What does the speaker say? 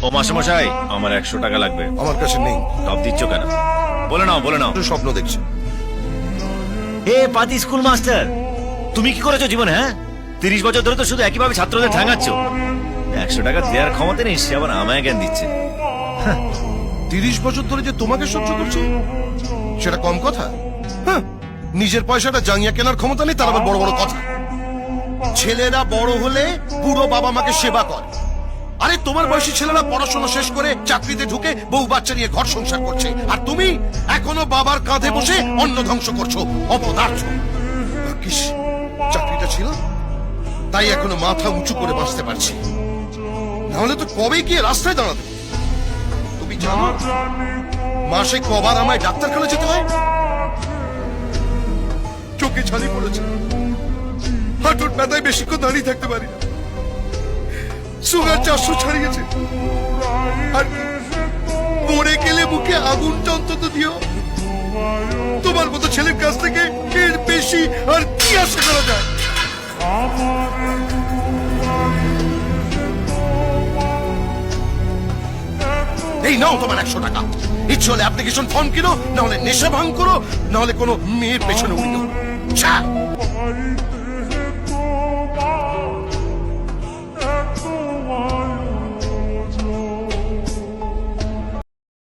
ও মাস্টারমশাই, আমার 100 টাকা লাগবে। আমার কাছে নেই। সব দিচ্ছ কেন? বলে নাও বলে নাও। তুই স্বপ্ন দেখছি। হে পাতি স্কুল মাস্টার, তুমি কি করেছো জীবনে? হ্যাঁ, 30 বছর ধরে তো শুধু একইভাবে ছাত্রদের ঠ্যাঙাচ্ছ। 100 টাকা দেওয়ার ক্ষমতা নেই, সে আবার আমায় জ্ঞান দিচ্ছে। 30 বছর ধরে যে তোমাকে সহ্য করছি সেটা কম কথা? হ্যাঁ, নিজের পয়সাটা জাঙ্গিয়া কেনার ক্ষমতা নেই, তার আবার বড় বড় কথা। ছেলেরা বড় হলে পুরো বাবা মাকে সেবা করে। আরে তোমার বয়সী ছেলেরা পড়াশোনা শেষ করে চাকরিতে ঢুকে বউ বাচ্চা নিয়ে ঘর সংসার করছে, আর তুমি এখনো বাবার কাঁধে বসে অন্ন ধ্বংস করছো। অপদার্থ। ভাগ্যিস চাকরিটা ছিল, তাই এখনো মাথা উঁচু করে বাঁচতে পারছি, নাহলে তো কবে গিয়ে রাস্তায় দাঁড়াতে। তুমি জানো মাসে কবার আমায় ডাক্তারখানা যেতে হয়? চোখে ছানি পড়েছে, হাঁটুর ব্যথায় বেশিক্ষণ দাঁড়িয়ে থাকতে পারি না, সুগার 400 ছাড়িয়েছে, আর মরে গেলে মুখে আগুনটা অন্তত দিও। তোমার মতো ছেলের কাছ থেকে এর বেশি আর কি আশা করা যায়? এই নাও তোমার 100 টাকা। ইচ্ছে হলে অ্যাপ্লিকেশন ফর্ম কিনো, না হলে নেশা ভাঙ করো, না হলে কোনো মেয়ের পেছনে উঠে যাও।